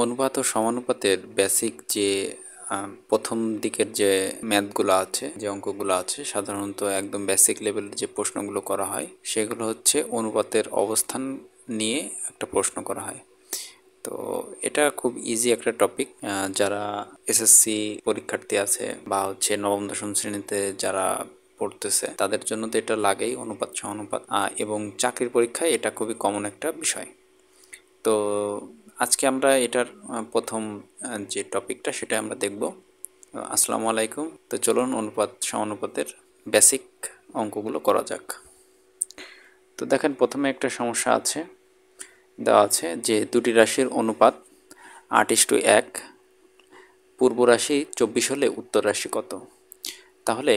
অনুপাত ও সমানুপাতের বেসিক যে প্রথম দিকের যে ম্যাথগুলো আছে, যে অঙ্কগুলো আছে, সাধারণত একদম বেসিক লেভেলের যে প্রশ্নগুলো করা হয় সেগুলো হচ্ছে অনুপাতের অবস্থান নিয়ে একটা প্রশ্ন করা হয়। তো এটা খুব ইজি একটা টপিক। যারা এসএসসি পরীক্ষার্থী আছে বা হচ্ছে নবম দশম শ্রেণীতে যারা পড়তেছে তাদের জন্য তো এটা লাগেই, অনুপাত সমানুপাত, এবং চাকরির পরীক্ষায় এটা খুবই কমন একটা বিষয়। তো আজকে আমরা এটার প্রথম যে টপিকটা সেটা আমরা দেখব। আসসালামু আলাইকুম। তো চলুন অনুপাত সমানুপাতের বেসিক অঙ্কগুলো করা যাক। তো দেখেন, প্রথমে একটা সমস্যা আছে, দেওয়া আছে যে দুটি রাশির অনুপাত 8:1, পূর্ব রাশি 24 হলে উত্তর রাশি কত? তাহলে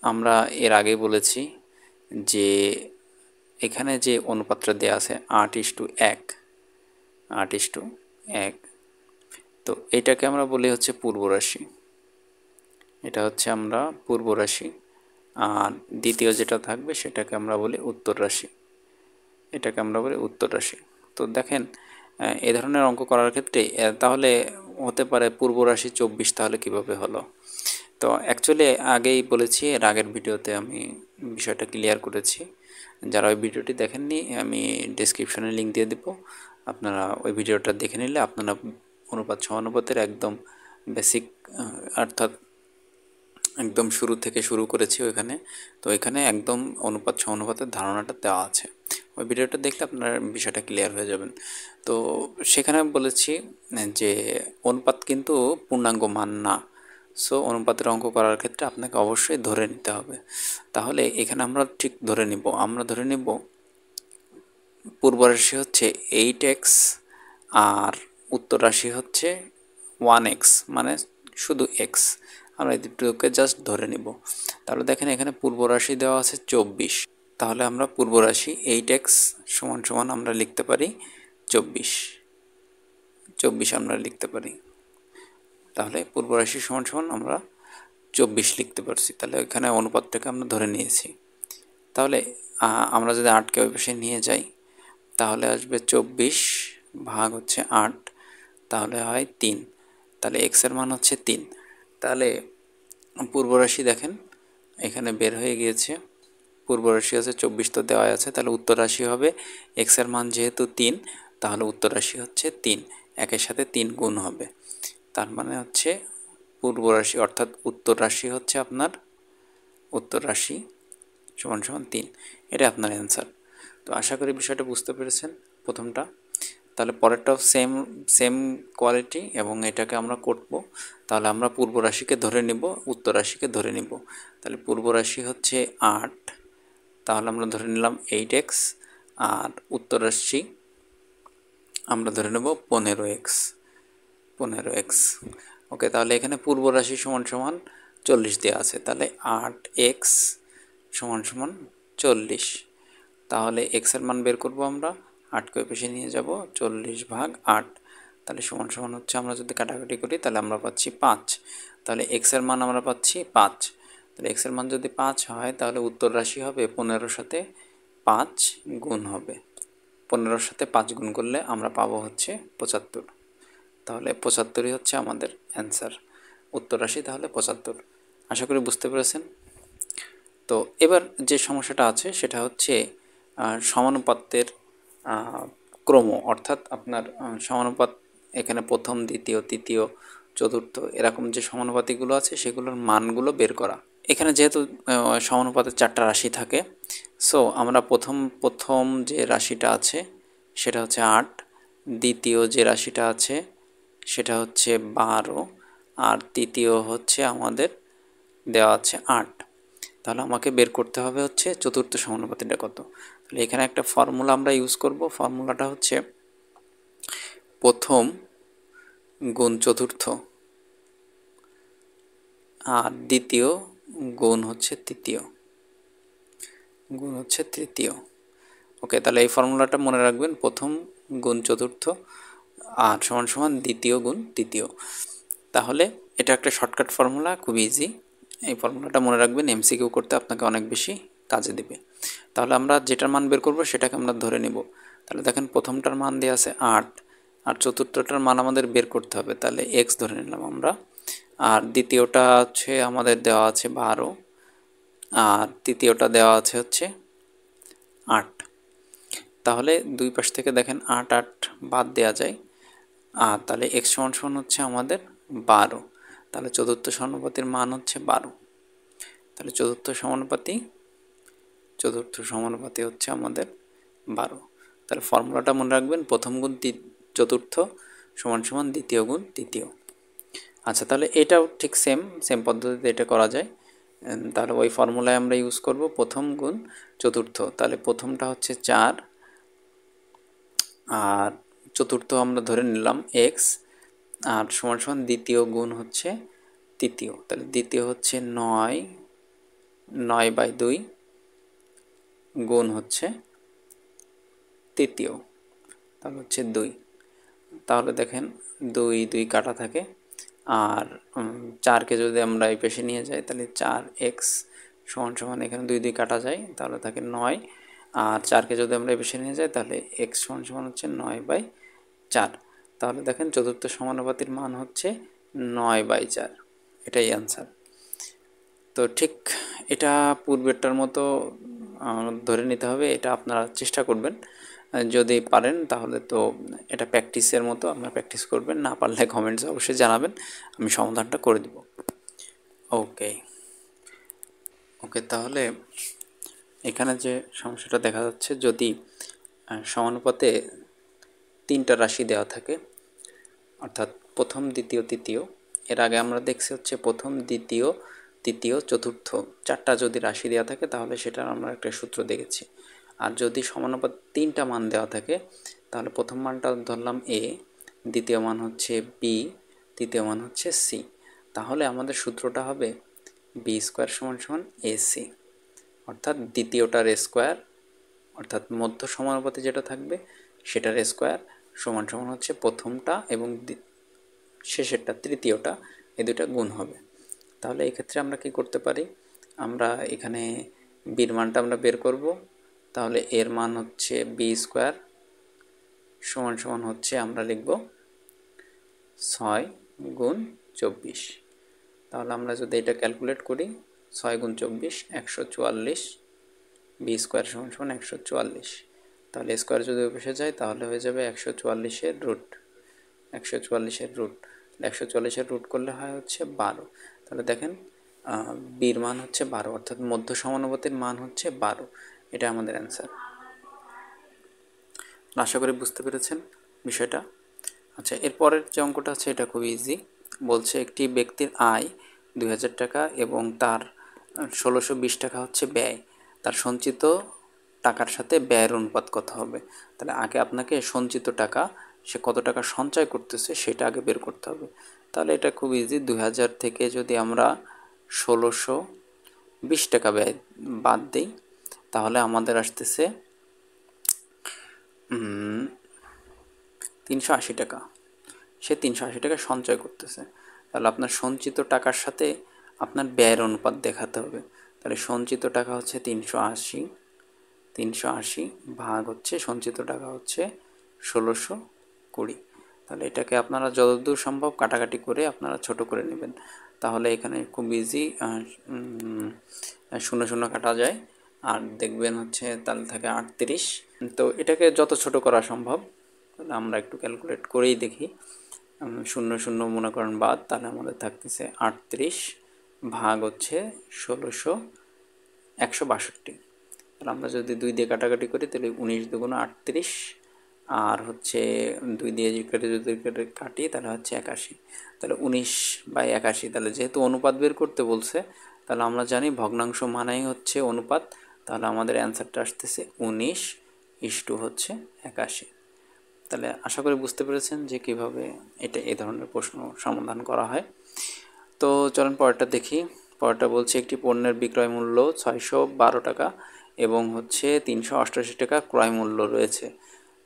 আমরা এর আগেই বলেছি যে এখানে যে অনুপাতটা দেওয়া আছে 8:1, 8:1, তো এটাকে আমরা বলি হচ্ছে পূর্ব রাশি। এটা হচ্ছে আমরা পূর্ব রাশি। আর দ্বিতীয় যেটা থাকবে সেটাকে আমরা বলি উত্তর রাশি। এটাকে আমরা বলি উত্তর রাশি। তো দেখেন, এ ধরনের অঙ্ক করার ক্ষেত্রে তাহলে হতে পারে পূর্ব রাশি 24, তাহলে কিভাবে হলো? তো অ্যাকচুয়ালি আগেই বলেছি, এর আগের ভিডিওতে আমি বিষয়টা ক্লিয়ার করেছি। যারা ওই ভিডিওটি দেখেননি, আমি ডেসক্রিপশনে লিঙ্ক দিয়ে দেবো, আপনারা ওই ভিডিওটা দেখে নিলে আপনারা অনুপাত সমানুপাতের একদম বেসিক, অর্থাৎ একদম শুরু থেকে শুরু করেছি ওইখানে। তো এখানে একদম অনুপাত সমানুপাতের ধারণাটা দেওয়া আছে, ওই ভিডিওটা দেখলে আপনার বিষয়টা ক্লিয়ার হয়ে যাবেন। তো সেখানে বলেছি যে অনুপাত কিন্তু পূর্ণাঙ্গ মান না। সো অনুপাতের অঙ্ক করার ক্ষেত্রে আপনাকে অবশ্যই ধরে নিতে হবে। তাহলে এখানে আমরা ঠিক ধরে নিব পূর্ব রাশি হচ্ছে 8x আর উত্তর রাশি হচ্ছে 1x, মানে শুধু x। আমরা এই দুটোকে জাস্ট ধরে নিব। তাহলে দেখেন, এখানে পূর্ব রাশি দেওয়া আছে 24, তাহলে আমরা পূর্ব রাশি 8x সমান সমান আমরা লিখতে পারি 24 আমরা লিখতে পারি। তাহলে পূর্ব রাশি সমান সমান আমরা 24 লিখতে পারছি। তাহলে এখানে অনুপাতটাকে আমরা ধরে নিয়েছি। তাহলে আমরা যদি 8কে ওই পাশে নিয়ে যাই তাহলে আসবে 24 ভাগ হচ্ছে 8, তাহলে হয় 3। তাহলে এক্সের মান হচ্ছে 3। তাহলে পূর্ব রাশি দেখেন এখানে বের হয়ে গিয়েছে, পূর্ব রাশি আছে 24, তো দেওয়া আছে। তাহলে উত্তর রাশি হবে, এক্সের মান যেহেতু 3, তাহলে উত্তর রাশি হচ্ছে 3, একের সাথে 3 গুণ হবে। তার মানে হচ্ছে পূর্ব রাশি অর্থাৎ উত্তর রাশি হচ্ছে আপনার উত্তর রাশি সমান সমান 3। এটা আপনার অ্যান্সার। তো আশা করি বিষয়টা বুঝতে পেরেছেন প্রথমটা। তাহলে পরেরটাও সেম সেম কোয়ালিটি, এবং এটাকে আমরা করব। তাহলে আমরা পূর্ব রাশিকে ধরে নিব, উত্তর রাশিকে ধরে নিব। তাহলে পূর্ব রাশি হচ্ছে 8, তাহলে আমরা ধরে নিলাম 8x, আর উত্তর রাশি আমরা ধরে নেব 15x। ওকে, তাহলে এখানে পূর্ব রাশি সমান সমান 40 দেওয়া আছে, তাহলে 8x সমান সমান 40। তাহলে এক্সের মান বের করব আমরা, 8কে পেশে নিয়ে যাব, 40 ভাগ 8, তাহলে সমান সমান হচ্ছে, আমরা যদি কাটাকাটি করি তাহলে আমরা পাচ্ছি 5। তাহলে এক্সের মান আমরা পাচ্ছি 5। তাহলে এক্সের মান যদি 5 হয় তাহলে উত্তর রাশি হবে 15-র সাথে 5 গুণ হবে। 15-র সাথে 5 গুণ করলে আমরা পাবো হচ্ছে 75। তাহলে 75ই হচ্ছে আমাদের অ্যান্সার, উত্তর রাশি তাহলে 75। আশা করি বুঝতে পেরেছেন। তো এবার যে সমস্যাটা আছে সেটা হচ্ছে সমানুপাতের ক্রম, অর্থাৎ আপনার সমানুপাত এখানে প্রথম, দ্বিতীয়, তৃতীয়, চতুর্থ, এরকম যে সমানুপাতিগুলো আছে সেগুলোর মানগুলো বের করা। এখানে যেহেতু সমানুপাতের 4টা রাশি থাকে, সো আমরা প্রথম যে রাশিটা আছে সেটা হচ্ছে 8, দ্বিতীয় যে রাশিটা আছে সেটা হচ্ছে 12, আর তৃতীয় হচ্ছে আমাদের দেওয়া আছে 8। তাহলে আমাকে বের করতে হবে হচ্ছে চতুর্থ সমানুপাতিটা কত। তাহলে এখানে একটা ফর্মুলা আমরা ইউজ করব। ফর্মুলাটা হচ্ছে প্রথম গুণ চতুর্থ আর দ্বিতীয় গুণ হচ্ছে তৃতীয়। ওকে, তাহলে এই ফর্মুলাটা মনে রাখবেন, প্রথম গুণ চতুর্থ আর সমান সমান দ্বিতীয় গুণ তৃতীয়। তাহলে এটা একটা শর্টকাট ফর্মুলা, খুব ইজি। এই ফর্মুলাটা মনে রাখবেন, এমসিকিউ করতে আপনাকে অনেক বেশি কাজে দেবে। তাহলে আমরা যেটার মান বের করব সেটাকে আমরা ধরে নেব। তাহলে দেখেন, প্রথমটার মান দেওয়া আছে 8, আর চতুর্থটার মান আমাদের বের করতে হবে, তাহলে এক্স ধরে নিলাম আমরা। আর দ্বিতীয়টা হচ্ছে আমাদের দেওয়া আছে 12, আর তৃতীয়টা দেওয়া আছে হচ্ছে 8। তাহলে দুই পাশ থেকে দেখেন 8 8 বাদ দেওয়া যায়, আর তাহলে এক্স সমান সমান হচ্ছে আমাদের 12। তাহলে চতুর্থ সমানুপাতির মান হচ্ছে 12। তাহলে চতুর্থ সমানুপাতি হচ্ছে আমাদের 12। তাহলে ফর্মুলাটা মনে রাখবেন, প্রথম গুণ চতুর্থ সমান সমান দ্বিতীয় গুণ তৃতীয়। আচ্ছা, তাহলে এটাও ঠিক সেম পদ্ধতিতে এটা করা যায়। তাহলে ওই ফর্মুলায় আমরা ইউজ করব প্রথম গুণ চতুর্থ। তাহলে প্রথমটা হচ্ছে 4, আর চতুর্থ আমরা ধরে নিলাম এক্স, আর সমান সমান দ্বিতীয় গুণ হচ্ছে তৃতীয়। তাহলে দ্বিতীয় হচ্ছে 9/2 গুণ হচ্ছে তৃতীয়, তাহলে হচ্ছে 2। তাহলে দেখেন 2 2 কাটা থাকে, আর 4কে যদি আমরা এই পেশে নিয়ে যাই তাহলে 4x সমান সমান এখানে 2 2 কাটা যায়, তাহলে থাকে 9। আর 4কে যদি আমরা এই পেশে নিয়ে যাই তাহলে x সমান সমান হচ্ছে 9/4। তাহলে দেখেন চতুর্থ সমানুপাতির মান হচ্ছে 9/4, এটাই অ্যান্সার। তো ঠিক এটা পূর্বেরটার মতো ধরে নিতে হবে, এটা আপনারা চেষ্টা করবেন। যদি পারেন তাহলে তো এটা প্র্যাকটিসের মতো, আপনারা প্র্যাকটিস করবেন, না পারলে কমেন্টসে অবশ্যই জানাবেন, আমি সমাধানটা করে দেব। ওকে, তাহলে এখানে যে সমস্যাটা দেখা যাচ্ছে, যদি সমানুপাতে 3টা রাশি দেওয়া থাকে, অর্থাৎ প্রথম দ্বিতীয় তৃতীয়, এর আগে আমরা দেখছি হচ্ছে প্রথম দ্বিতীয় তৃতীয় চতুর্থ 4টা যদি রাশি দেওয়া থাকে তাহলে সেটার আমরা একটা সূত্র দেখেছি। আর যদি সমানুপাত 3টা মান দেওয়া থাকে, তাহলে প্রথম মানটা ধরলাম এ, দ্বিতীয় মান হচ্ছে বি, তৃতীয় মান হচ্ছে সি। তাহলে আমাদের সূত্রটা হবে বি স্কোয়ার সমান সমান এসি, অর্থাৎ দ্বিতীয়টার স্কোয়ার, অর্থাৎ মধ্য সমানুপাতে যেটা থাকবে সেটার স্কোয়ার সমান সমান হচ্ছে প্রথমটা এবং শেষেরটা তৃতীয়টা, এই দুটা গুণ হবে। তাহলে এই ক্ষেত্রে আমরা কি করতে পারি, আমরা এখানে বির মানটা আমরা বের করব। তাহলে এর মান হচ্ছে বি স্কোয়ার সমান সমান হচ্ছে আমরা লিখব 6 গুণ 24। তাহলে আমরা যদি এটা ক্যালকুলেট করি, 6 গুণ 24 144, বি স্কোয়ার সমান সমান 144। তাহলে স্কোয়ার যদি বসে যায় তাহলে হয়ে যাবে 144-এর রুট। 144-এর রুট, 144-এর রুট করলে হয় হচ্ছে 12। তাহলে দেখেন বির মান হচ্ছে 12, অর্থাৎ মধ্য সমানুপাতির মান হচ্ছে 12। এটা আমাদের অ্যান্সার। আশা করি বুঝতে পেরেছেন বিষয়টা। আচ্ছা, এরপরের যে অঙ্কটা আছে এটা খুব ইজি। বলছে একটি ব্যক্তির আয় 2000 টাকা এবং তার 1620 টাকা হচ্ছে ব্যয়। তার সঞ্চিত টাকার সাথে ব্যয়ের অনুপাত কত হবে? তাহলে আগে আপনাকে সঞ্চিত টাকা, সে কত টাকা সঞ্চয় করতেছে সেটা আগে বের করতে হবে। তাহলে এটা খুব ইজি। 2000 থেকে যদি আমরা 1620 টাকা ব্যয় বাদ দিই তাহলে আমাদের আসতেছে 380 টাকা। সে 380 টাকা সঞ্চয় করতেছে। তাহলে আপনার সঞ্চিত টাকার সাথে আপনার ব্যয়ের অনুপাত দেখাতে হবে। তাহলে সঞ্চিত টাকা হচ্ছে 380 ভাগ হচ্ছে সঞ্চিত টাকা হচ্ছে 1620। তাহলে এটাকে আপনারা যতদূর সম্ভব কাটাকাটি করে আপনারা ছোট করে নেবেন। তাহলে এখানে খুব ইজি 0 0 কাটা যায়, আর দেখবেন হচ্ছে তাহলে থাকে 38। তো এটাকে যত ছোট করা সম্ভব তাহলে আমরা একটু ক্যালকুলেট করেই দেখি। 0 0 মনে করেন বাদ, তাহলে আমাদের থাকতেছে 38 ভাগ হচ্ছে 162। তাহলে আমরা যদি 2 দিয়ে কাটাকাটি করি তাহলে 19 দুগুণ 38, আর হচ্ছে 2 দিয়ে যদি কাটি তাহলে হচ্ছে 81। তাহলে 19/81। তাহলে যেহেতু অনুপাত বের করতে বলছে, তাহলে আমরা জানি ভগ্নাংশ মানেই হচ্ছে অনুপাত। তাহলে আমাদের অ্যান্সারটা আসতেছে 19 হচ্ছে 81। তাহলে আশা করি বুঝতে পেরেছেন যে কীভাবে এই ধরনের প্রশ্ন সমাধান করা হয়। তো চলুন পরেরটা দেখি। পরেরটা বলছে একটি পণ্যের বিক্রয় মূল্য 612 টাকা এবং হচ্ছে 388 টাকা ক্রয় মূল্য রয়েছে।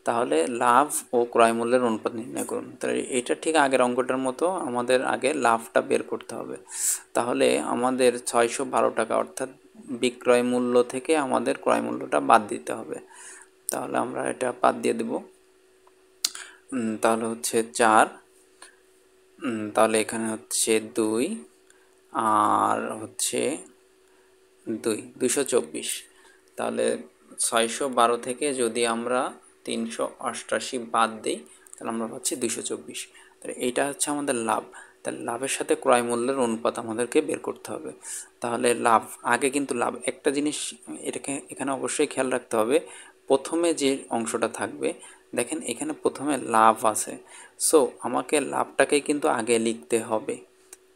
তাহলে লাভ ও ক্রয় মূল্যের অনুপাত নির্ণয় করুন। তাহলে এটা ঠিক আগের অঙ্কটার মতো, আমাদের আগে লাভটা বের করতে হবে। তাহলে আমাদের 612 টাকা অর্থাৎ বিক্রয় মূল্য থেকে আমাদের ক্রয় মূল্যটা বাদ দিতে হবে। তাহলে আমরা এটা বাদ দিয়ে দেব। তাহলে হচ্ছে 4, তাহলে এখানে হচ্ছে 2 আর হচ্ছে 224। তাহলে 612 থেকে যদি আমরা 388 বাদ দিই তাহলে আমরা পাচ্ছি 224। তাহলে এইটা হচ্ছে আমাদের লাভ। তাহলে লাভের সাথে ক্রয় মূল্যের অনুপাত আমাদেরকে বের করতে হবে। তাহলে লাভ আগে কিন্তু লাভ একটা জিনিস এটাকে এখানে অবশ্যই খেয়াল রাখতে হবে। প্রথমে যে অংশটা থাকবে দেখেন এখানে প্রথমে লাভ আছে, সো আমাকে লাভটাকে কিন্তু আগে লিখতে হবে।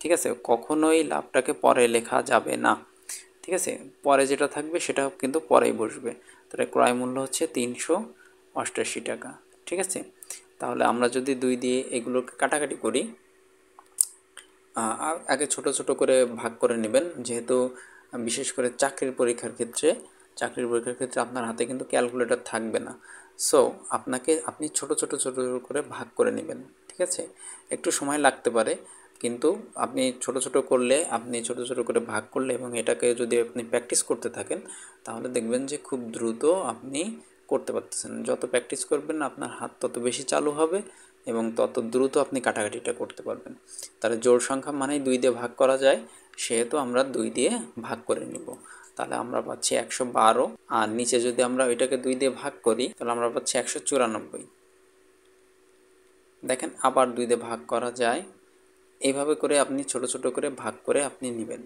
ঠিক আছে, কখনোই লাভটাকে পরে লেখা যাবে না। ঠিক আছে, পরে যেটা থাকবে সেটা কিন্তু পরেই বসবে। তাহলে ক্রয় মূল্য হচ্ছে 388 টাকা। ঠিক আছে, তাহলে আমরা যদি 2 দিয়ে এগুলোকে কাটাকাটি করি, আগে ছোট ছোট করে ভাগ করে নেবেন, যেহেতু বিশেষ করে চাকরির পরীক্ষার ক্ষেত্রে আপনার হাতে কিন্তু ক্যালকুলেটর থাকবে না। সো আপনি ছোট ছোট করে ভাগ করে নেবেন। ঠিক আছে, একটু সময় লাগতে পারে, কিন্তু আপনি ছোট ছোট করে ভাগ করলে এবং এটাকে যদি আপনি প্র্যাকটিস করতে থাকেন তাহলে দেখবেন যে খুব দ্রুত আপনি করতে পারতেছেন। যত প্র্যাকটিস করবেন আপনার হাত তত বেশি চালু হবে এবং তত দ্রুত আপনি কাটাকাটিটা করতে পারবেন। তাহলে জোড় সংখ্যা মানেই 2 দিয়ে ভাগ করা যায়, সেহেতু আমরা 2 দিয়ে ভাগ করে নিব। তাহলে আমরা পাচ্ছি 112, আর নিচে যদি আমরা ওইটাকে 2 দিয়ে ভাগ করি তাহলে আমরা পাচ্ছি 194। দেখেন আবার 2 দিয়ে ভাগ করা যায়। এইভাবে করে আপনি ছোট ছোট করে ভাগ করে আপনি নেবেন।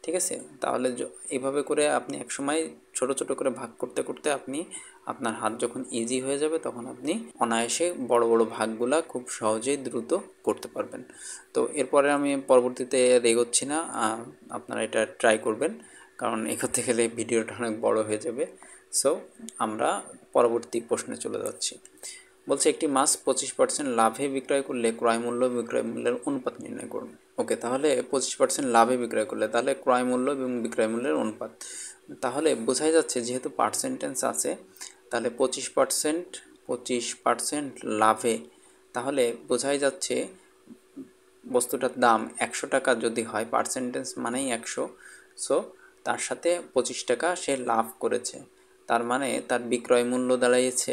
ঠিক আছে, তাহলে এইভাবে করে আপনি একসময় ছোট ছোট করে ভাগ করতে করতে আপনি আপনার হাত যখন ইজি হয়ে যাবে তখন আপনি অনায়াসে বড় বড় ভাগগুলা খুব সহজেই দ্রুত করতে পারবেন। তো এরপরে আমি পরবর্তীতে এগোচ্ছি না, আপনারা এটা ট্রাই করবেন, কারণ এগোতে গেলে ভিডিওটা অনেক বড় হয়ে যাবে। সো আমরা পরবর্তী প্রশ্নে চলে যাচ্ছি। বলছে একটি মাছ 25% লাভে বিক্রয় করলে ক্রয় মূল্য বিক্রয় মূল্যের অনুপাত নির্ণয় করুন। ওকে, তাহলে 25% লাভে বিক্রয় করলে তাহলে ক্রয় মূল্য এবং বিক্রয় মূল্যের অনুপাত, তাহলে বোঝাই যাচ্ছে যেহেতু পার্সেন্টেজ আছে তাহলে 25% লাভে, তাহলে বোঝাই যাচ্ছে বস্তুটার দাম 100 টাকা যদি হয়, পার্সেন্টেজ মানেই 100, সো তার সাথে 25 টাকা সে লাভ করেছে, তার মানে তার বিক্রয় মূল্য দাঁড়িয়েছে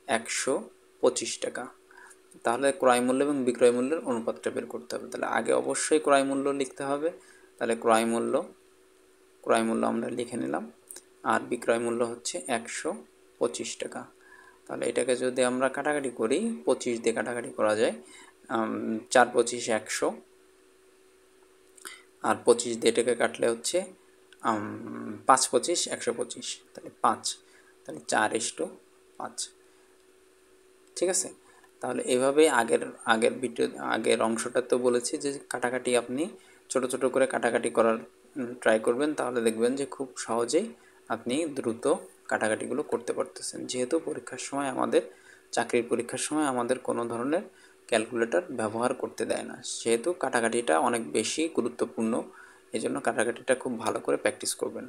125 টাকা। তাহলে ক্রয় মূল্য এবং বিক্রয় মূল্যের অনুপাতটা বের করতে হবে। তাহলে আগে অবশ্যই ক্রয় মূল্য লিখতে হবে। তাহলে ক্রয় মূল্য আমরা লিখে নিলাম, আর বিক্রয় মূল্য হচ্ছে 125 টাকা। তাহলে এটাকে যদি আমরা কাটাকাটি করি, 25 দিয়ে কাটাকাটি করা যায়, 4 25 100, আর 25 দিয়ে এটাকে কাটলে হচ্ছে 5 25 125, তাহলে 5, তাহলে 4:5। ঠিক আছে, তাহলে এভাবেই আগের অংশটা তো বলেছি যে কাটাকাটি আপনি ছোট ছোট করে কাটাকাটি করার ট্রাই করবেন, তাহলে দেখবেন যে খুব সহজেই আপনি দ্রুত কাটাকাটিগুলো করতে পারতেছেন। যেহেতু চাকরির পরীক্ষার সময় আমাদের কোনো ধরনের ক্যালকুলেটর ব্যবহার করতে দেয় না, সেহেতু কাটাকাটিটা অনেক বেশি গুরুত্বপূর্ণ, এই জন্য কাটাকাটিটা খুব ভালো করে প্র্যাকটিস করবেন।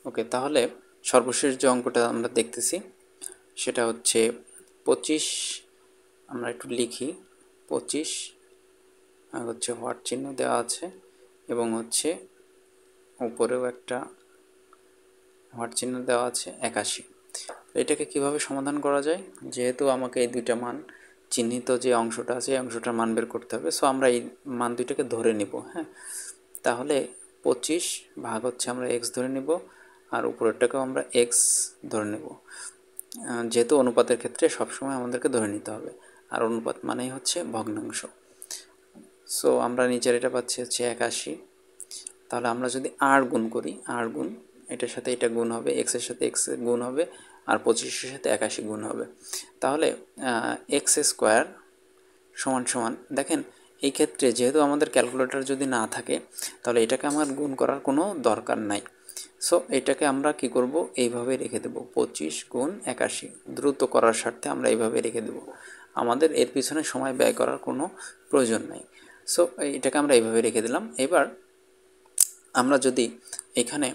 ওকে, তাহলে সর্বশেষ যে অঙ্কটা আমরা দেখতেছি সেটা হচ্ছে 25, আমরা একটু লিখি। 25 হচ্ছে হোয়াট চিহ্ন দেওয়া আছে এবং হচ্ছে উপরেও একটা হোয়াট চিহ্ন দেওয়া আছে 81। এটাকে কিভাবে সমাধান করা যায়, যেহেতু আমাকে এই দুইটা মান চিহ্নিত যে অংশটা আছে এই অংশটার মান বের করতে হবে, সো আমরা এই মান দুইটাকে ধরে নিব। হ্যাঁ, তাহলে 25 ভাগ হচ্ছে আমরা এক্স ধরে নিব, আর উপরেরটাকেও আমরা এক্স ধরে নেব, যেহেতু অনুপাতের ক্ষেত্রে সবসময় আমাদেরকে ধরে নিতে হবে, আর অনুপাত মানেই হচ্ছে ভগ্নাংশ। সো আমরা নিচের এটা পাচ্ছি হচ্ছে 81। তাহলে আমরা যদি আর গুণ করি, আর গুণ এটার সাথে এটা গুণ হবে, এক্সের সাথে এক্স গুণ হবে, আর 25-এর সাথে 81 গুণ হবে, তাহলে এক্স স্কোয়ার সমান সমান, দেখেন এই ক্ষেত্রে যেহেতু আমাদের ক্যালকুলেটর যদি না থাকে তাহলে এটাকে আমার গুণ করার কোনো দরকার নাই। সো এটাকে আমরা কি করব, এইভাবে রেখে দেব, 25 গুণ 81, দ্রুত করার স্বার্থে আমরা এইভাবে রেখে দেব, আমাদের এর পিছনে সময় ব্যয় করার কোনো প্রয়োজন নাই। সো এটাকে আমরা এইভাবে রেখে দিলাম। এবার আমরা যদি এখানে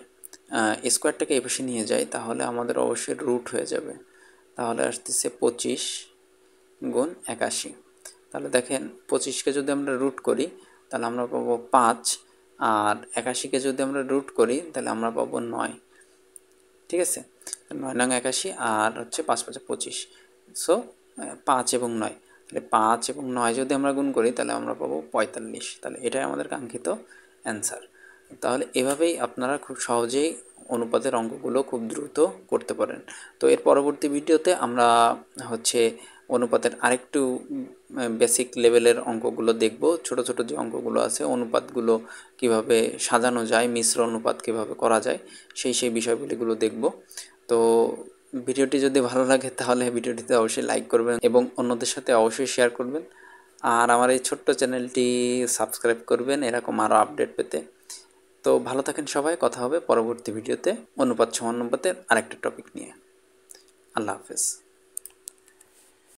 স্কোয়ারটাকে এই পাশে নিয়ে যাই তাহলে আমাদের অবশ্যই রুট হয়ে যাবে, তাহলে আসতেছে 25 গুণ 81। তাহলে দেখেন 25কে যদি আমরা রুট করি তাহলে আমরা পাবো 5, আর 81কে যদি আমরা রুট করি তাহলে আমরা পাবো 9। ঠিক আছে, 9 নং 81 আর হচ্ছে 5 5 25, সো 5 এবং 9, তাহলে 5 এবং 9 যদি আমরা গুণ করি তাহলে আমরা পাবো 45। তাহলে এটাই আমাদের কাঙ্ক্ষিত অ্যান্সার। তাহলে এভাবেই আপনারা খুব সহজেই অনুপাতের অঙ্কগুলো খুব দ্রুত করতে পারেন। তো এর পরবর্তী ভিডিওতে আমরা হচ্ছে অনুপাতের আরেকটু বেসিক লেভেলের অঙ্কগুলো দেখব। ছোট ছোট যে অঙ্কগুলো আছে, অনুপাতগুলো কিভাবে সাজানো যায়, মিশ্র অনুপাত কীভাবে করা যায়, সেই বিষয়গুলিগুলো দেখব। তো ভিডিওটি যদি ভালো লাগে তাহলে ভিডিওটিতে অবশ্যই লাইক করবেন এবং অন্যদের সাথে অবশ্যই শেয়ার করবেন। আর আমার এই ছোট্ট চ্যানেলটি সাবস্ক্রাইব করবেন এরকম আরও আপডেট পেতে। তো ভালো থাকেন সবাই, কথা হবে পরবর্তী ভিডিওতে অনুপাত সমানুপাতের আরেকটা টপিক নিয়ে। আল্লাহ হাফেজ।